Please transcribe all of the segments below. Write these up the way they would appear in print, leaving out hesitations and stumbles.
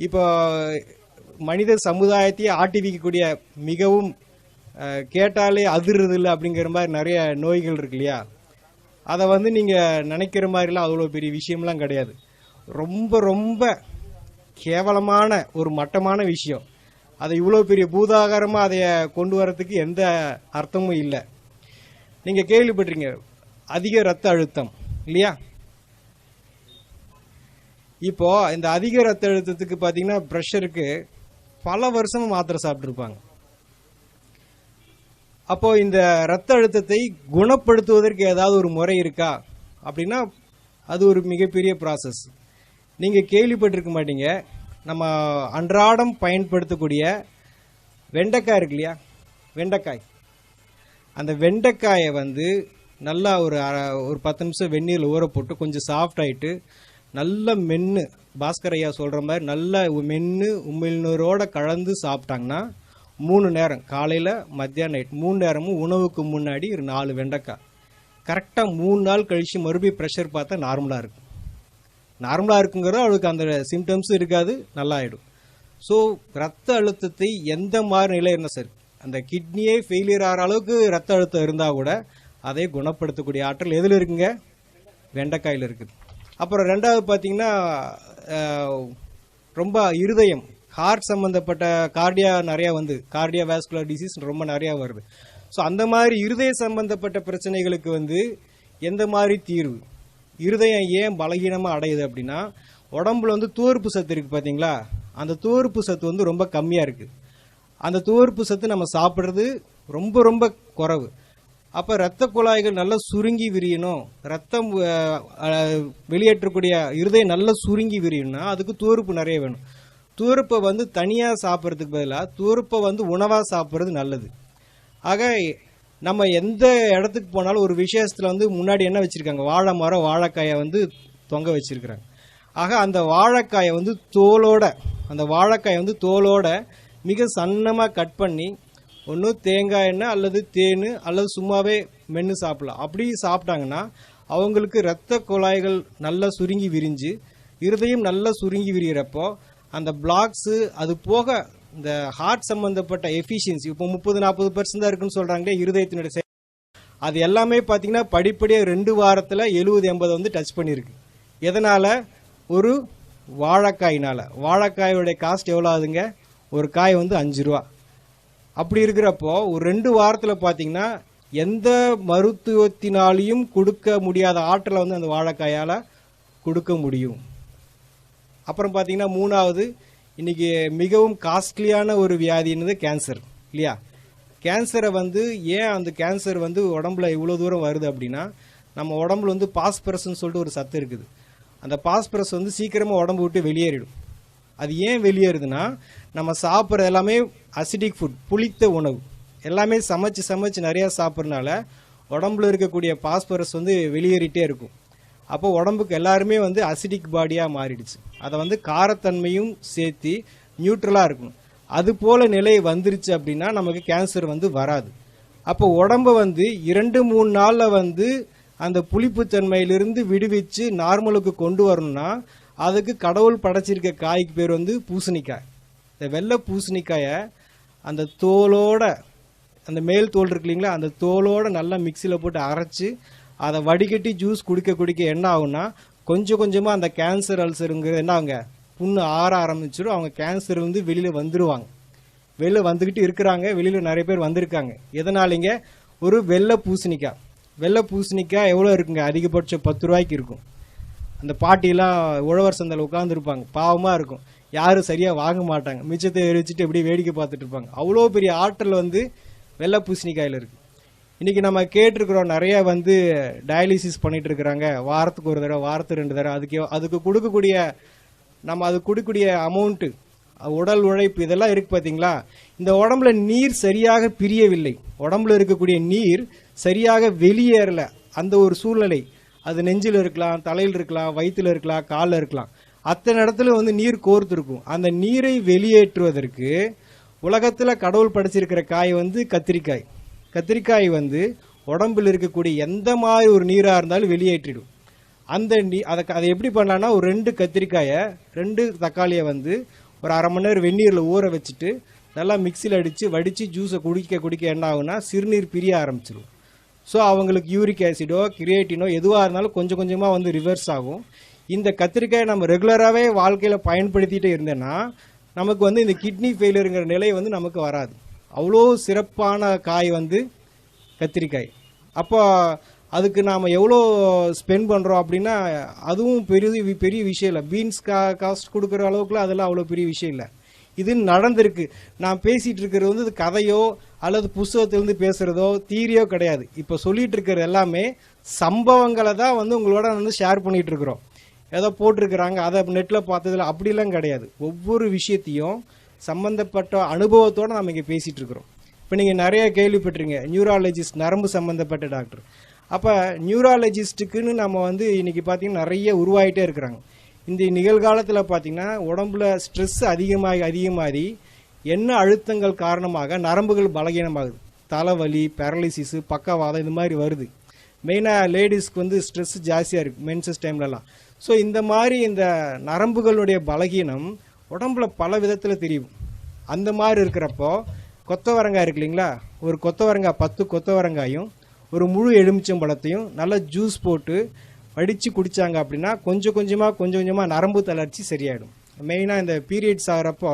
இப்போ மனித சமுதாயத்தையே ஆட்டி வைக்கக்கூடிய மிகவும் கேட்டாலே அதிர்றது இல்லை அப்படிங்கிற மாதிரி நிறைய நோய்கள் இருக்கு இல்லையா? அதை வந்து நீங்கள் நினைக்கிற மாதிரிலாம் அவ்வளோ பெரிய விஷயம்லாம் கிடையாது. ரொம்ப ரொம்ப கேவலமான ஒரு மட்டமான விஷயம். அதை இவ்வளோ பெரிய பூதாகாரமாக அதை கொண்டு வரத்துக்கு எந்த அர்த்தமும் இல்லை. நீங்கள் கேள்விப்பட்டிருங்க அதிக இரத்த அழுத்தம் இல்லையா? இப்போ இந்த அதிக இரத்த அழுத்தத்துக்கு பார்த்தீங்கன்னா ப்ரெஷருக்கு பல வருஷமும் மாத்திரை சாப்பிட்ருப்பாங்க. அப்போ இந்த இரத்த அழுத்தத்தை குணப்படுத்துவதற்கு ஏதாவது ஒரு முறை இருக்கா அப்படின்னா அது ஒரு மிகப்பெரிய ப்ராசஸ். நீங்கள் கேள்விப்பட்டிருக்க மாட்டீங்க, நம்ம அன்றாடம் பயன்படுத்தக்கூடிய வெண்டைக்காய் இருக்கு இல்லையா? வெண்டைக்காய், அந்த வெண்டைக்காயை வந்து நல்லா ஒரு 10 நிமிஷம் வெந்நீரில் ஊற போட்டு கொஞ்சம் சாஃப்ட் ஆகிட்டு நல்ல மென்று, பாஸ்கர் ஐயா சொல்கிற மாதிரி நல்ல மென்று உமிழ்நீரோடு கலந்து சாப்பிட்டாங்கன்னா 3 நேரம், காலையில் மத்தியானம் நைட் 3 நேரமும் உணவுக்கு முன்னாடி ஒரு 4 வெண்டைக்காய் கரெக்டாக 3 நாள் கழித்து மறுபடியும் ப்ரெஷர் பார்த்தா நார்மலாக இருக்கும். நார்மலாக இருக்குங்கிறது அவளுக்கு அந்த சிம்டம்ஸும் இருக்காது, நல்லா ஆகிடும். ஸோ ரத்த அழுத்தத்தை எந்த மாதிரி நிலை இருந்தால் சரி, அந்த கிட்னியே ஃபெயிலியர் ஆகிற அளவுக்கு ரத்த அழுத்தம் இருந்தால் கூட அதை குணப்படுத்தக்கூடிய ஆற்றல் எதில் இருக்குங்க? வெண்டைக்காயில் இருக்குது. அப்புறம் ரெண்டாவது பார்த்தீங்கன்னா ரொம்ப இருதயம், ஹார்ட் சம்மந்தப்பட்ட கார்டியா நிறையா வந்து கார்டியா வாஸ்குலர் டிசீஸ் ரொம்ப நிறையா வருது. ஸோ அந்த மாதிரி இருதய சம்பந்தப்பட்ட பிரச்சனைகளுக்கு வந்து எந்த மாதிரி தீர்வு? இருதயம் ஏன் பலகீனமாக அடையுது அப்படின்னா உடம்புல வந்து துவர்ப்பு சத்து இருக்குது பார்த்தீங்களா? அந்த துவர்ப்பு சத்து வந்து ரொம்ப கம்மியாக இருக்குது. அந்த துவர்ப்பு சத்து நம்ம சாப்பிட்றது ரொம்ப ரொம்ப குறைவு. அப்போ இரத்த குழாய்கள் நல்லா சுருங்கி விரியணும், ரத்தம் வெளியேற்றக்கூடிய இருதயம் நல்லா சுருங்கி விரியணும்னா அதுக்கு துவர்ப்பு நிறைய வேணும். துவர்ப்பை வந்து தனியாக சாப்பிட்றதுக்கு பதிலாக துவர்ப்பை வந்து உணவாக சாப்பிட்றது நல்லது. ஆக நம்ம எந்த இடத்துக்கு போனாலும் ஒரு விசேஷத்தில் வந்து முன்னாடி என்ன வச்சுருக்காங்க? வாழை மரம், வாழைக்காயை வந்து தொங்க வச்சுருக்குறாங்க. ஆக அந்த வாழைக்காயை வந்து தோலோட மிக சன்னமாக கட் பண்ணி ஒன்று தேங்காய் எண்ணெய் அல்லது தேன் அல்லது சும்மாவே மென்று சாப்பிடலாம். அப்படி சாப்பிட்டாங்கன்னா அவங்களுக்கு இரத்த குழாய்கள் நல்லா சுருங்கி விரிஞ்சு இருதயம் நல்லா சுருங்கி விரிகிறப்போ அந்த பிளாக்ஸு, அது போக இந்த ஹார்ட் சம்மந்தப்பட்ட எஃபிஷியன்சி இப்போ 30-40% தான் இருக்குன்னு சொல்கிறாங்களே இருதயத்தினுடைய, அது எல்லாமே பார்த்தீங்கன்னா படிப்படியாக 2 வாரத்தில் 70-80 வந்து டச் பண்ணியிருக்கு. எதனால்? ஒரு வாழைக்காயினால். வாழைக்காயோடைய காஸ்ட் எவ்வளோ ஆகுதுங்க? ஒரு காய் வந்து 5 ரூபா. அப்படி இருக்கிறப்போ ஒரு 2 வாரத்தில் பார்த்தீங்கன்னா எந்த மருத்துவத்தினாலையும் கொடுக்க முடியாத ஆற்றலை வந்து அந்த வாழைக்காயால் கொடுக்க முடியும். அப்புறம் பார்த்தீங்கன்னா 3வது, இன்றைக்கி மிகவும் காஸ்ட்லியான ஒரு வியாதின்றது கேன்சர் இல்லையா? கேன்சரை வந்து ஏன் அந்த கேன்சர் வந்து உடம்புல இவ்வளோ தூரம் வருது அப்படின்னா நம்ம உடம்புல வந்து பாஸ்பரஸ்ன்னு சொல்லிட்டு ஒரு சத்து இருக்குது. அந்த பாஸ்பரஸ் வந்து சீக்கிரமாக உடம்பு விட்டு வெளியேறிடும். அது ஏன் வெளியேறுதுன்னா நம்ம சாப்பிட்ற எல்லாமே அசிடிக் ஃபுட், புளித்த உணவு எல்லாமே சமைச்சு நிறையா சாப்பிட்றதுனால உடம்புல இருக்கக்கூடிய பாஸ்பரஸ் வந்து வெளியேறிட்டே இருக்கும். அப்போ உடம்புக்கு எல்லாருமே வந்து அசிடிக் பாடியாக மாறிடுச்சு. அதை வந்து காரத்தன்மையும் சேர்த்து நியூட்ரலாக இருக்கணும். அது போல் நிலை வந்துருச்சு அப்படின்னா நமக்கு கேன்சர் வந்து வராது. அப்போ உடம்பை வந்து 2-3 நாளில் வந்து அந்த புளிப்புத்தன்மையிலிருந்து விடுவிச்சு நார்மலுக்கு கொண்டு வரணும்னா அதுக்கு கடவுள் படைச்சிருக்க காய்க்கு பேர் வந்து பூசணிக்காய். இந்த வெள்ளை பூசணிக்காயை அந்த தோலோட, அந்த மேல் தோல் இருக்கு இல்லைங்களா, அந்த தோலோட நல்லா மிக்சியில் போட்டு அரைச்சி அதை வடிகட்டி ஜூஸ் குடிக்க என்ன ஆகும்னா கொஞ்சம் கொஞ்சமாக அந்த கேன்சர் அல்சருங்கிறது என்ன ஆகுங்க, புண்ணு ஆற ஆரம்பிச்சிடும். அவங்க கேன்சர் வந்து வெளியில் வந்துடுவாங்க. வெளியில் வந்துக்கிட்டு இருக்கிறாங்க, வெளியில் நிறைய பேர் வந்திருக்காங்க. எதனாலிங்க? ஒரு வெள்ளை பூசணிக்காய் எவ்வளோ இருக்குங்க? அதிகபட்சம் 10 ரூபாய்க்கு இருக்கும். அந்த பாட்டிலாம் உழவர் சந்தையில் உட்காந்துருப்பாங்க, பாவமாக இருக்கும், யாரும் சரியாக வாங்க மாட்டாங்க, மிச்சத்தை எரிச்சிட்டு எப்படி வேடிக்கை பார்த்துட்டு இருப்பாங்க. அவ்வளோ பெரிய ஆற்றல் வந்து வெள்ளை பூசணிக்காயில் இருக்குது. இன்றைக்கி நம்ம கேட்டிருக்கிறோம் நிறைய வந்து டயாலிசிஸ் பண்ணிகிட்டு இருக்கிறாங்க, வாரத்துக்கு 1 தடவை, வாரத்துக்கு 2 தடவை. அதுக்கு கொடுக்கக்கூடிய அமௌண்ட்டு, உடல் உழைப்பு இதெல்லாம் இருக்குது பார்த்தீங்களா? இந்த உடம்புல நீர் சரியாக பிரியவில்லை, உடம்புல இருக்கக்கூடிய நீர் சரியாக வெளியேறலை. அந்த ஒரு சூழ்நிலை, அது நெஞ்சில் இருக்கலாம், தலையில் இருக்கலாம், வயிற்றில் இருக்கலாம், காலில் இருக்கலாம், அத்தனை இடத்துல வந்து நீர் கோர்த்துருக்கும். அந்த நீரை வெளியேற்றுவதற்கு உலகத்தில் கடவுள் படைச்சிருக்கிற காய் வந்து கத்திரிக்காய். கத்திரிக்காய் வந்து உடம்பில் இருக்கக்கூடிய எந்த மாதிரி ஒரு நீராக இருந்தாலும் வெளியேற்றிடும். அதை எப்படி பண்ணலான்னா ஒரு 2 கத்திரிக்காயை 2 தக்காளியை வந்து ஒரு அரை மணி நேரம் வெந்நீரில் ஊற வச்சுட்டு நல்லா மிக்சியில் அடித்து வடித்து ஜூஸை குடிக்க என்ன ஆகுனா சிறுநீர் பிரிய ஆரம்பிச்சிடும். ஸோ அவங்களுக்கு யூரிக் ஆசிடோ கிரியேட்டினோ எதுவாக இருந்தாலும் கொஞ்சம் கொஞ்சமாக வந்து ரிவர்ஸ் ஆகும். இந்த கத்திரிக்காயை நம்ம ரெகுலராகவே வாழ்க்கையில் பயன்படுத்திகிட்டே இருந்தேன்னா நமக்கு வந்து இந்த கிட்னி ஃபெயிலியருங்கிற நிலை வந்து நமக்கு வராது. அவ்வளோ சிறப்பான காய் வந்து கத்திரிக்காய். அப்போ அதுக்கு நாம் எவ்வளோ ஸ்பெண்ட் பண்ணுறோம் அப்படின்னா அதுவும் பெரிய விஷயம் இல்லை. பீன்ஸ் காஸ்ட் கொடுக்குற அளவுக்குலாம் அதெல்லாம் அவ்வளோ பெரிய விஷயம் இல்லை. இது நடந்திருக்கு. நான் பேசிகிட்டு இருக்கிறது வந்து கதையோ அல்லது புஸ்தகத்திலேருந்து பேசுகிறதோ தீரியோ கிடையாது. இப்போ சொல்லிகிட்டு இருக்கிறது எல்லாமே சம்பவங்களை தான் வந்து உங்களோட வந்து ஷேர் பண்ணிகிட்டு இருக்கிறோம். ஏதோ போட்டிருக்கிறாங்க அதை நெட்டில் பார்த்ததில்ல அப்படிலாம் கிடையாது. ஒவ்வொரு விஷயத்தையும் சம்மந்தப்பட்ட அனுபவத்தோடு நம்ம இங்கே பேசிகிட்டு இருக்கிறோம். இப்போ நீங்கள் நிறைய கேள்விப்பட்டிருங்க நியூராலஜிஸ்ட், நரம்பு சம்மந்தப்பட்ட டாக்டர். அப்போ நியூராலஜிஸ்ட்டுக்குன்னு நம்ம வந்து இன்றைக்கி பார்த்திங்கன்னா நிறைய உருவாகிட்டே இருக்கிறாங்க. இந்த நிகழ்காலத்தில் பார்த்திங்கன்னா உடம்புல ஸ்ட்ரெஸ் அதிகமாகி என்ன அழுத்தங்கள் காரணமாக நரம்புகள் பலகீனமாகுது. தலைவலி, பேரலிசிஸு, பக்கவாதம் இந்த மாதிரி வருது. மெயினாக லேடிஸ்க்கு வந்து ஸ்ட்ரெஸ் ஜாஸ்தியாக இருக்குது மென்சஸ் டைம்லலாம். ஸோ இந்த மாதிரி இந்த நரம்புகளுடைய பலகீனம் உடம்புல பல விதத்தில் தெரியும். அந்த மாதிரி இருக்கிறப்போ கொத்தவரங்காய் இருக்கு இல்லைங்களா, ஒரு கொத்தவரங்காய் 10 கொத்தவரங்காயும் ஒரு முழு எலுமிச்சம்பழத்தையும் நல்லா ஜூஸ் போட்டு வடித்து குடித்தாங்க அப்படின்னா கொஞ்சம் கொஞ்சமாக நரம்பு தளர்ச்சி சரியாயிடும். மெயினாக இந்த பீரியட்ஸ் ஆகிறப்போ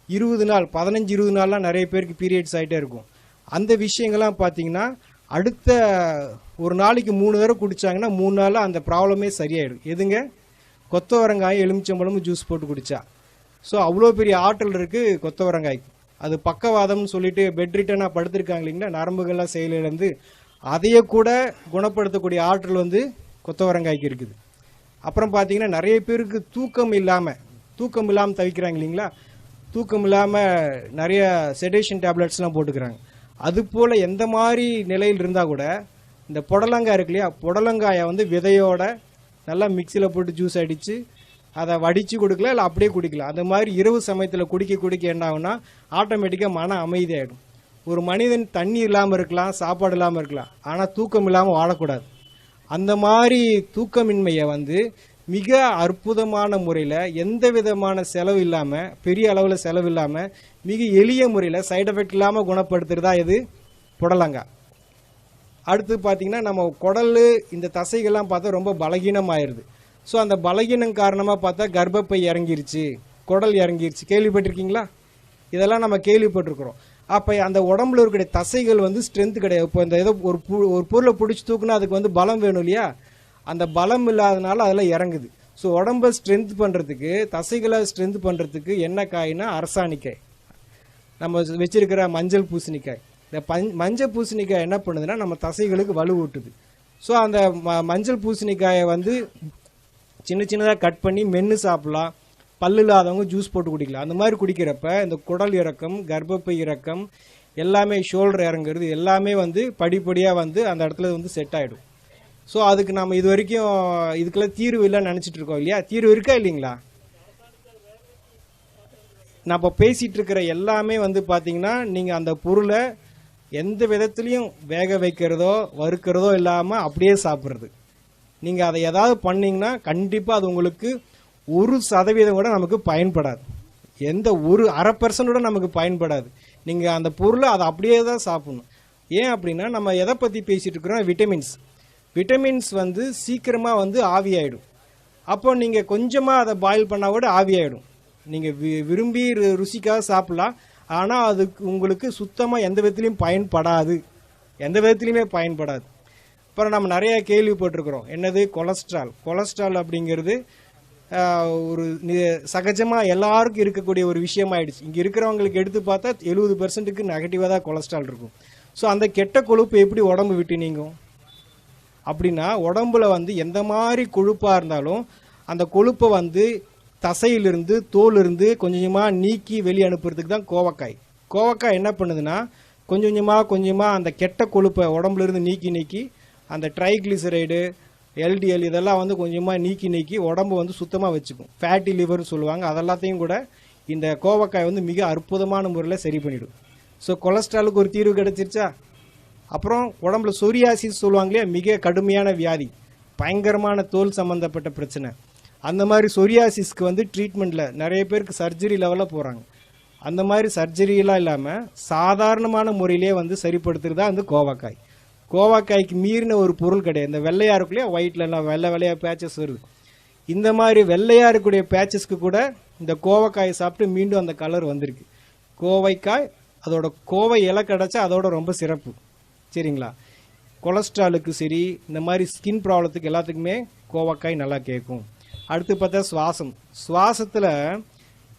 20 நாள் 15-20 நாள்லாம் நிறைய பேருக்கு பீரியட்ஸ் ஆகிட்டே இருக்கும். அந்த விஷயங்கள்லாம் பார்த்தீங்கன்னா அடுத்த ஒரு நாளைக்கு 3 தடவை குடித்தாங்கன்னா 3 நாளில் அந்த ப்ராப்ளமே சரியாயிடும். எதுங்க? கொத்தவரங்காய் எலுமிச்சம்பழமும் ஜூஸ் போட்டு குடித்தா. ஸோ அவ்வளோ பெரிய ஆற்றல் இருக்குது கொத்தவரங்காய்க்கு. அது பக்கவாதம்னு சொல்லிட்டு பெட் ரிட்டனாக படுத்திருக்காங்க இல்லைங்களா, நரம்புகள்லாம் செயலிழந்து அதையே கூட குணப்படுத்தக்கூடிய ஆற்றல் வந்து கொத்தவரங்காய்க்கு இருக்குது. அப்புறம் பார்த்தீங்கன்னா நிறைய பேருக்கு தூக்கம் இல்லாமல் தவிக்கிறாங்க இல்லைங்களா, தூக்கம் இல்லாமல் நிறைய செடேஷன் டேப்லெட்ஸ்லாம் போட்டுக்கிறாங்க. அதுபோல் எந்த மாதிரி நிலையில் இருந்தால் கூட இந்த புடலங்காய் இருக்கு இல்லையா, புடலங்காயை வந்து விதையோட நல்லா மிக்சியில் போட்டு ஜூஸ் அடித்து அதை வடித்து கொடுக்கலாம், இல்லை அப்படியே குடிக்கலாம். அந்த மாதிரி இரவு சமயத்தில் குடிக்க என்ன ஆகுனா ஆட்டோமேட்டிக்காக மன அமைதியாகிடும். ஒரு மனிதன் தண்ணி இல்லாமல் இருக்கலாம், சாப்பாடு இல்லாமல் இருக்கலாம், ஆனால் தூக்கம் இல்லாமல் வாழக்கூடாது. அந்த மாதிரி தூக்கமின்மையை வந்து மிக அற்புதமான முறையில் எந்த விதமான செலவு இல்லாமல், பெரிய அளவில் செலவு இல்லாமல், மிக எளிய முறையில் சைடு எஃபெக்ட் இல்லாமல் குணப்படுத்துறதா இது புடலங்காய். அடுத்து பார்த்திங்கன்னா நம்ம குடல் இந்த தசைகள்லாம் பார்த்தா ரொம்ப பலகீனமாயிருது. ஸோ அந்த பலகீனம் காரணமாக பார்த்தா கர்ப்பப்பை இறங்கிருச்சு, குடல் இறங்கிருச்சு, கேள்விப்பட்டிருக்கீங்களா? இதெல்லாம் நம்ம கேள்விப்பட்டிருக்கிறோம். அப்போ அந்த உடம்புல இருக்கிற தசைகள் வந்து ஸ்ட்ரென்த் கிடையாது. இப்போ இந்த ஏதோ ஒரு பொருளை பிடிச்சி தூக்குனா அதுக்கு வந்து பலம் வேணும் இல்லையா, அந்த பலம் இல்லாதனால அதெல்லாம் இறங்குது. ஸோ உடம்பை ஸ்ட்ரென்த் பண்ணுறதுக்கு, தசைகளை ஸ்ட்ரென்த் பண்ணுறதுக்கு என்ன காய்னா அரசாணிக்காய், நம்ம வச்சிருக்கிற மஞ்சள் பூசணிக்காய். இந்த மஞ்சள் பூசணிக்காய் என்ன பண்ணுதுன்னா நம்ம தசைகளுக்கு வலு ஊட்டுது. ஸோ அந்த மஞ்சள் பூசணிக்காயை வந்து சின்னதாக கட் பண்ணி மென்று சாப்பிட்லாம். பல்லு இல்லாதவங்க ஜூஸ் போட்டு குடிக்கலாம். அந்த மாதிரி குடிக்கிறப்ப இந்த குடல் இறக்கம், கர்ப்பப்பை இறக்கம் எல்லாமே, ஷோல்டர் இறங்குறது எல்லாமே வந்து படிப்படியாக வந்து அந்த இடத்துல வந்து செட் ஆகிடும். ஸோ அதுக்கு நம்ம இது வரைக்கும் இதுக்கெல்லாம் தீர்வு இல்லைன்னு நினச்சிட்டு இருக்கோம் இல்லையா, தீர்வு இருக்கா இல்லைங்களா? நம்ம பேசிகிட்டு இருக்கிற எல்லாமே வந்து பார்த்திங்கன்னா நீங்கள் அந்த பொருளை எந்த விதத்துலையும் வேக வைக்கிறதோ வறுக்கிறதோ இல்லாமல் அப்படியே சாப்பிட்றது. நீங்கள் அதை ஏதாவது பண்ணிங்கன்னா கண்டிப்பாக அது உங்களுக்கு 1% கூட நமக்கு பயன்படாது. எந்த ஒரு 0.5% கூட நமக்கு பயன்படாது. நீங்கள் அந்த பொருளை அதை அப்படியே தான் சாப்பிடணும். ஏன் அப்படின்னா நம்ம எதை பற்றி பேசிகிட்டு இருக்கிறோம், விட்டமின்ஸ் வந்து சீக்கிரமாக வந்து ஆவியாயிடும். அப்போ நீங்கள் கொஞ்சமாக அதை பாயில் பண்ணால் கூட ஆவியாயிடும். நீங்கள் விரும்பி ருசிக்காக சாப்பிட்லாம், ஆனால் அதுக்கு உங்களுக்கு சுத்தமாக எந்த விதத்துலையும் பயன்படாது. அப்புறம் நம்ம நிறைய கேள்விப்பட்டிருக்கிறோம், என்னது கொலஸ்ட்ரால் அப்படிங்கிறது ஒரு சகஜமாக எல்லாருக்கும் இருக்கக்கூடிய ஒரு விஷயமாயிடுச்சு. இங்கே இருக்கிறவங்களுக்கு எடுத்து பார்த்தா 70% நெகட்டிவாக தான் கொலஸ்ட்ரால் இருக்கும். ஸோ அந்த கெட்ட கொழுப்பு எப்படி உடம்பு விட்டு நீங்கும் அப்படின்னா, உடம்புல வந்து எந்த மாதிரி கொழுப்பாக இருந்தாலும் அந்த கொழுப்பை வந்து தசையிலிருந்து தோலிருந்து கொஞ்சமாக நீக்கி வெளியே அனுப்புறதுக்கு தான் கோவக்காய் என்ன பண்ணுதுன்னா கொஞ்சமாக அந்த கெட்ட கொழுப்பை உடம்புலேருந்து நீக்கி அந்த ட்ரைக்ளிசரைடு, எல்டிஎல் இதெல்லாம் வந்து கொஞ்சமாக நீக்கி உடம்பு வந்து சுத்தமாக வச்சுக்கும். ஃபேட்டி லிவர்னு சொல்லுவாங்க. அதெல்லாத்தையும் கூட இந்த கோவக்காய் வந்து மிக அற்புதமான முறையில் சரி பண்ணிவிடும். ஸோ கொலஸ்ட்ராலுக்கு ஒரு தீர்வு கிடைச்சிருச்சா. அப்புறம் உடம்புல சொரியாசிஸ் சொல்லுவாங்க இல்லையா, மிக கடுமையான வியாதி, பயங்கரமான தோல் சம்மந்தப்பட்ட பிரச்சனை. அந்த மாதிரி சொரியாசிஸ்க்கு வந்து ட்ரீட்மெண்ட்டில் நிறைய பேருக்கு சர்ஜரி லெவலில் போகிறாங்க. அந்த மாதிரி சர்ஜரியெலாம் இல்லாமல் சாதாரணமான முறையிலே வந்து சரிப்படுத்துறது தான் வந்து கோவக்காய். கோவக்காய்க்கு மீறின ஒரு பொருள் கிடையாது. இந்த வெள்ளையாக இருக்குல்லையா, ஒயிட்லலாம் வெள்ளையாக பேச்சஸ் வருது. இந்த மாதிரி வெள்ளையாக இருக்கக்கூடிய பேச்சஸ்க்கு கூட இந்த கோவக்காயை சாப்பிட்டு மீண்டும் அந்த கலர் வந்திருக்கு. கோவைக்காய் அதோட கோவை இலை கிடச்சா அதோட ரொம்ப சிறப்பு. சரிங்களா? கொலஸ்ட்ராலுக்கு சரி, இந்த மாதிரி ஸ்கின் ப்ராப்ளத்துக்கு எல்லாத்துக்குமே கோவக்காய் நல்லா கேட்கும். அடுத்து பார்த்தா சுவாசத்தில்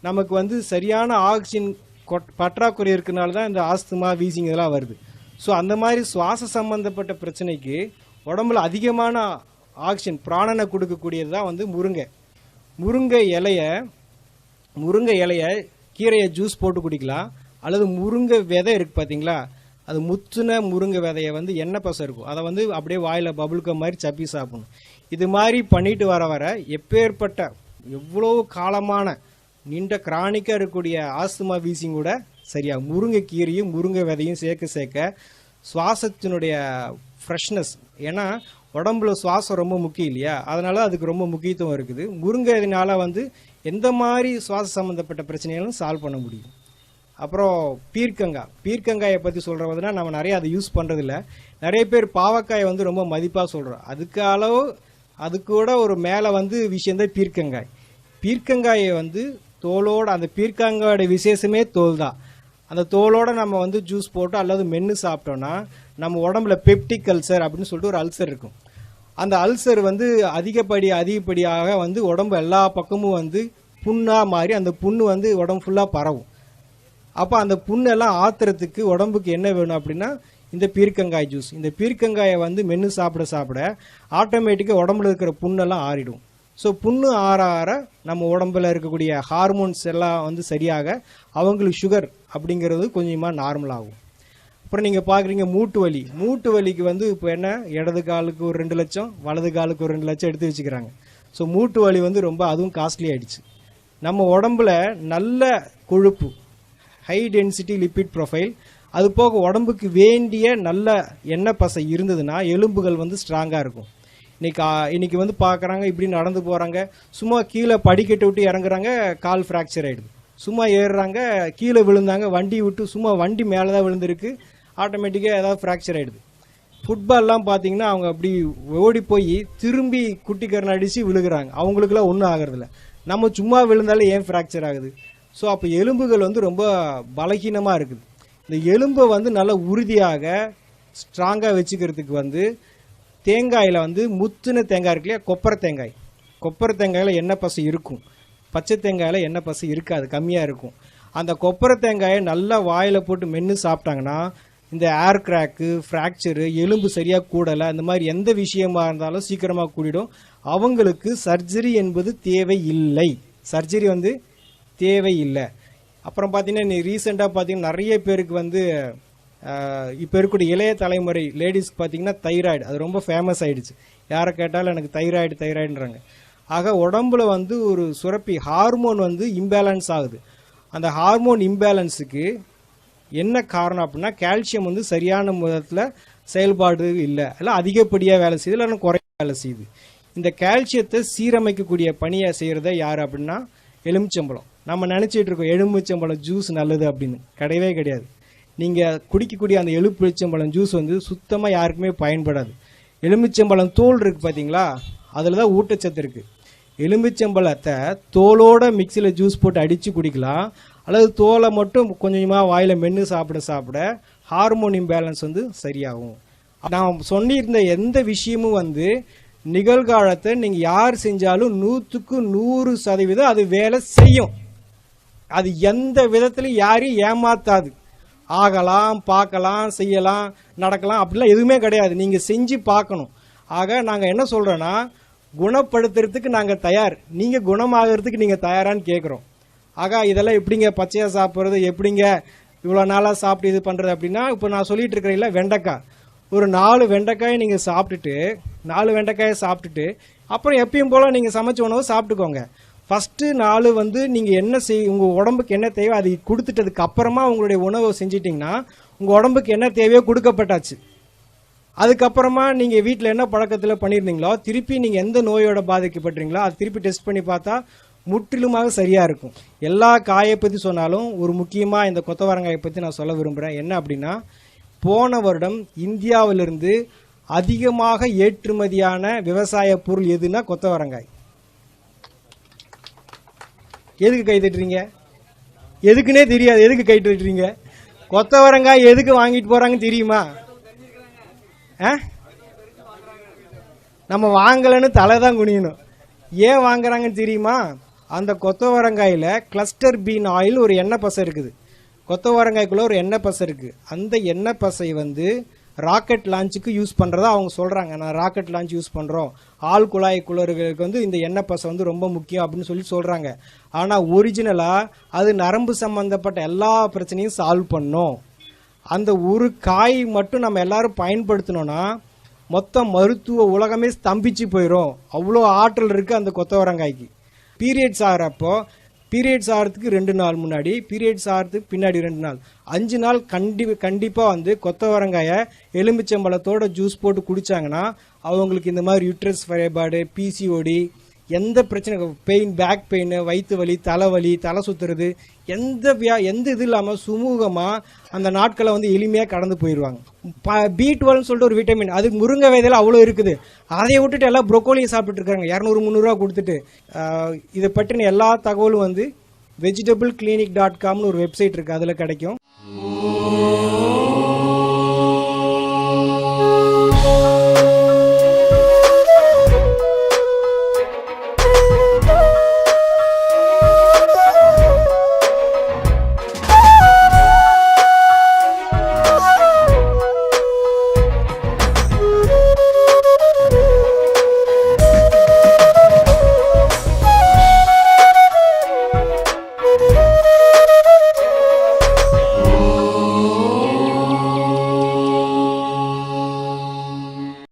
நமக்கு வந்து சரியான ஆக்சிஜன் பற்றாக்குறை இருக்கிறனால தான் இந்த ஆஸ்துமா, வீசிங் இதெல்லாம் வருது. ஸோ அந்த மாதிரி சுவாச சம்பந்தப்பட்ட பிரச்சனைக்கு உடம்புல அதிகமான ஆக்சிஜன் பிராணனை கொடுக்கக்கூடியது தான் வந்து முருங்கை இலையை கீரையை ஜூஸ் போட்டு குடிக்கலாம். அல்லது முருங்கை விதை இருக்குது பார்த்தீங்களா, அது முத்துன முருங்கை விதையை வந்து எண்ணெய் பசை இருக்கும், அதை வந்து அப்படியே வாயில் பபுள்க மாதிரி சப்பி சாப்பிடணும். இது மாதிரி பண்ணிட்டு வர எப்பேற்பட்ட எவ்வளோ காலமான நீண்ட கிரானிக்காக இருக்கக்கூடிய ஆஸ்துமா, வீசிங் கூட சரியாக முருங்கை கீரையும் முருங்கை விதையும் சேர்க்க சுவாசத்தினுடைய ஃப்ரெஷ்னஸ், ஏன்னா உடம்புல சுவாசம் ரொம்ப முக்கியம் இல்லையா, அதனால அதுக்கு ரொம்ப முக்கியத்துவம் இருக்குது. முருங்கைனால வந்து எந்த மாதிரி சுவாச சம்மந்தப்பட்ட பிரச்சனைகளும் சால்வ் பண்ண முடியும். அப்புறம் பீர்க்கங்காயை பற்றி சொல்கிறதுனா நம்ம நிறைய அதை யூஸ் பண்ணுறதில்ல. நிறைய பேர் பாவக்காயை வந்து ரொம்ப மதிப்பாக சொல்கிறோம். அது கூட ஒரு மேலே வந்து விஷயந்தான் பீர்க்கங்காயை வந்து தோலோட, அந்த பீர்க்கங்காயோட விசேஷமே தோல் தான். அந்த தோலோட நம்ம வந்து ஜூஸ் போட்டு அல்லது மென்று சாப்பிட்டோம்னா நம்ம உடம்புல பெப்டிக் அல்சர் அப்படின்னு சொல்லிட்டு ஒரு அல்சர் இருக்கும். அந்த அல்சர் வந்து அதிகப்படியாக வந்து உடம்பு எல்லா பக்கமும் வந்து புண்ணாக மாறி அந்த புண்ணு வந்து உடம்பு ஃபுல்லாக பரவும். அப்போ அந்த புண்ணெல்லாம் ஆத்துறதுக்கு உடம்புக்கு என்ன வேணும் அப்படின்னா இந்த பீர்க்கங்காய் ஜூஸ். இந்த பீர்க்கங்காயை வந்து மென்று சாப்பிட ஆட்டோமேட்டிக்காக உடம்புல இருக்கிற புண்ணெல்லாம் ஆறிடும். ஸோ புண்ணு ஆற நம்ம உடம்புல இருக்கக்கூடிய ஹார்மோன்ஸ் எல்லாம் வந்து சரியாக அவங்களுக்கு சுகர் அப்படிங்கிறது கொஞ்சமாக நார்மல் ஆகும். அப்புறம் நீங்கள் பார்க்குறீங்க மூட்டு வலிக்கு வந்து இப்போ என்ன, இடது காலுக்கு ஒரு 2 லட்சம், வலது காலுக்கு ஒரு 2 லட்சம் எடுத்து வச்சுக்கிறாங்க. ஸோ மூட்டு வலி வந்து ரொம்ப அதுவும் காஸ்ட்லி ஆகிடுச்சு. நம்ம உடம்புல நல்ல கொழுப்பு, ஹை டென்சிட்டி லிப்பிட் ப்ரொஃபைல், அது போக உடம்புக்கு வேண்டிய நல்ல எண்ணெய் பசை இருந்ததுன்னா எலும்புகள் வந்து ஸ்ட்ராங்காக இருக்கும். இன்னைக்கு வந்து பார்க்குறாங்க, இப்படி நடந்து போகிறாங்க, சும்மா கீழே படிக்கட்டு விட்டு இறங்குறாங்க, கால் ஃப்ராக்சர் ஆகிடுது. சும்மா ஏறுறாங்க, கீழே விழுந்தாங்க, வண்டி மேலே தான் விழுந்திருக்கு, ஆட்டோமேட்டிக்காக ஏதாவது ஃப்ராக்சர் ஆகிடுது. ஃபுட்பால்லாம் பார்த்தீங்கன்னா அவங்க அப்படி ஓடி போய் திரும்பி குட்டிக்கரணை அடித்து விழுகிறாங்க, அவங்களுக்குலாம் ஒன்றும் ஆகிறதில்ல. நம்ம சும்மா விழுந்தாலும் ஏன் ஃப்ராக்சர் ஆகுது? ஸோ அப்போ எலும்புகள் வந்து ரொம்ப பலகீனமாக இருக்குது. இந்த எலும்பை வந்து நல்லா உறுதியாக ஸ்ட்ராங்காக வச்சுக்கிறதுக்கு வந்து தேங்காயில் வந்து முத்துன தேங்காய் இருக்கு இல்லையா, கொப்பரை தேங்காயில் எண்ணெய் பசை இருக்கும், பச்சை தேங்காயில் எண்ணெய் பசை இருக்காது, கம்மியாக இருக்கும். அந்த கொப்பரை தேங்காயை நல்லா வாயில் போட்டு மென்று சாப்பிட்டாங்கன்னா இந்த ஏர் கிராக்கு, ஃப்ராக்சரு, எலும்பு சரியாக கூடலை, இந்த மாதிரி எந்த விஷயமா இருந்தாலும் சீக்கிரமாக கூடிடும். அவங்களுக்கு சர்ஜரி என்பது தேவையில்லை. அப்புறம் பார்த்தீங்கன்னா ரீசெண்டாக பார்த்தீங்கன்னா நிறைய பேருக்கு வந்து இப்போ இருக்கக்கூடிய இளைய தலைமுறை லேடிஸ்க்கு பார்த்தீங்கன்னா தைராய்டு, அது ரொம்ப ஃபேமஸ் ஆகிடுச்சு. யாரை கேட்டாலும் எனக்கு தைராய்டுன்றாங்க. ஆக உடம்புல வந்து ஒரு சுரப்பி ஹார்மோன் வந்து இம்பேலன்ஸ் ஆகுது. அந்த ஹார்மோன் இம்பேலன்ஸுக்கு என்ன காரணம் அப்படின்னா கால்சியம் வந்து சரியான விதத்தில் செயல்பாடு இல்லை அதிகப்படியாக வேலை செய்யுது, இல்லைன்னா குறைய வேலை செய்யுது. இந்த கால்சியத்தை சீரமைக்கக்கூடிய பணியை செய்கிறத யார் அப்படின்னா எலுமிச்சம்பழம். நம்ம நினச்சிட்டு இருக்கோம் எலுமிச்சம்பழம் ஜூஸ் நல்லது அப்படின்னு, கிடையவே கிடையாது. நீங்கள் குடிக்கக்கூடிய அந்த எலுமிச்சம்பழம் ஜூஸ் வந்து சுத்தமாக யாருக்குமே பயன்படாது. எலுமிச்சம்பழம் தோல் இருக்குது பார்த்தீங்களா, அதில் தான் ஊட்டச்சத்து இருக்குது. எலுமிச்சம்பழத்தை தோலோட மிக்சியில் ஜூஸ் போட்டு அடித்து குடிக்கலாம், அல்லது தோலை மட்டும் கொஞ்சமாக வாயில் மென்று சாப்பிட ஹார்மோன் இம்பேலன்ஸ் வந்து சரியாகும். நான் சொல்லியிருந்த எந்த விஷயமும் வந்து நிகழ்காலத்தை நீங்கள் யார் செஞ்சாலும் 100க்கு 100% அது வேலை செய்யும். அது எந்த விதத்திலையும் யாரையும் ஏமாத்தாது. ஆகலாம், பார்க்கலாம், செய்யலாம், நடக்கலாம், அப்படிலாம் எதுவுமே கிடையாது. நீங்கள் செஞ்சு பார்க்கணும். ஆக நாங்கள் என்ன சொல்கிறோன்னா, குணப்படுத்துறதுக்கு நாங்கள் தயார், நீங்கள் குணமாகறதுக்கு நீங்கள் தயாரான்னு கேட்குறோம். ஆக இதெல்லாம் எப்படிங்க பச்சையாக சாப்பிட்றது, எப்படிங்க இவ்வளோ நாளாக சாப்பிட்டு இது பண்ணுறது அப்படின்னா, இப்போ நான் சொல்லிட்டு இருக்கிறேன்ல வெண்டைக்காய், ஒரு 4 வெண்டைக்காயை நீங்கள் சாப்பிட்டுட்டு 4 வெண்டைக்காயை சாப்பிட்டுட்டு அப்புறம் எப்பயும் போல் நீங்கள் சமைச்ச உணவு சாப்பிட்டுக்கோங்க. ஃபஸ்ட்டு 4 வந்து நீங்கள் என்ன உங்கள் உடம்புக்கு என்ன தேவையோ அதை கொடுத்துட்டதுக்கு அப்புறமா உங்களுடைய உணவை செஞ்சிட்டிங்கன்னா உங்கள் உடம்புக்கு என்ன தேவையோ கொடுக்கப்பட்டாச்சு. அதுக்கப்புறமா நீங்கள் வீட்டில் என்ன பழக்கத்தில் பண்ணியிருந்தீங்களோ திருப்பி நீங்கள் எந்த நோயோட பாதிக்கப்பட்டீங்களோ அது திருப்பி டெஸ்ட் பண்ணி பார்த்தா முற்றிலுமாக சரியாக இருக்கும். எல்லா காயை பற்றி சொன்னாலும் ஒரு முக்கியமாக இந்த கொத்தவரங்காயை பற்றி நான் சொல்ல விரும்புகிறேன். என்ன அப்படின்னா, போன வருடம் இந்தியாவிலிருந்து அதிகமாக ஏற்றுமதியான விவசாய பொருள் எதுனா கொத்தவரங்காய். எதுக்கு கை தட்டுறீங்க? எதுக்குன்னே தெரியாது, எதுக்கு கை தட்டுறீங்க? கொத்தவரங்காய் எதுக்கு வாங்கிட்டு போகிறாங்கன்னு தெரியுமா? நம்ம வாங்கலைன்னு தலை தான் குனியணும். ஏன் வாங்குறாங்கன்னு தெரியுமா? அந்த கொத்தவரங்காயில் கிளஸ்டர் பீன் ஆயில் ஒரு எண்ணெய் பசை இருக்குது. கொத்தவரங்காய்க்குள்ளே ஒரு எண்ணெய் பசை இருக்குது. அந்த எண்ணெய் பசை ராக்கெட் லான்ச்சுக்கு யூஸ் பண்ணுறதா அவங்க சொல்கிறாங்க. நான் ராக்கெட் லான்ச் யூஸ் பண்ணுறோம், ஆள் குழாய் குளறுகளுக்கு இந்த எண்ணெய் பசை ரொம்ப முக்கியம் அப்படின்னு சொல்லி சொல்கிறாங்க. ஆனால் ஒரிஜினலாக அது நரம்பு சம்மந்தப்பட்ட எல்லா பிரச்சனையும் சால்வ் பண்ணும். அந்த ஒரு காய் மட்டும் நம்ம எல்லாரும் பயன்படுத்தினோன்னா மொத்த மருத்துவ உலகமே ஸ்தம்பிச்சு போயிடும். அவ்வளோ ஆற்றல் இருக்குது அந்த கொத்தவரங்காய்க்கு. பீரியட்ஸ் ஆகிறப்போ, பீரியட்ஸ் ஆகிறதுக்கு 2 நாள் முன்னாடி, பீரியட்ஸ் ஆகிறதுக்கு பின்னாடி 2 நாள், 5 நாள் கண்டிப்பாக கொத்தவரங்காயை எலுமிச்சம்பழத்தோட ஜூஸ் போட்டு குடித்தாங்கன்னா அவங்களுக்கு இந்த மாதிரி யூட்ரஸ் ஃபைபாய்டு, பிசிஓடி, எந்த பிரச்சனை, பெயின், பேக் பெயின், வயிற்று வலி, தலைவலி, தலை சுற்றுறது, எந்த இது இல்லாமல் சுமூகமாக அந்த நாட்களை எளிமையாக கடந்து போயிடுவாங்க. B12 சொல்லிட்டு ஒரு விட்டமின், அது முருங்கை விதையில அவ்வளோ இருக்குது. அதை விட்டுட்டு எல்லாம் ப்ரொக்கோலியை சாப்பிட்டு இருக்காங்க 200-300 கொடுத்துட்டு. இதை பற்றின எல்லா தகவலும் vegetableclinic.comனு ஒரு வெப்சைட் இருக்குது, அதில் கிடைக்கும்.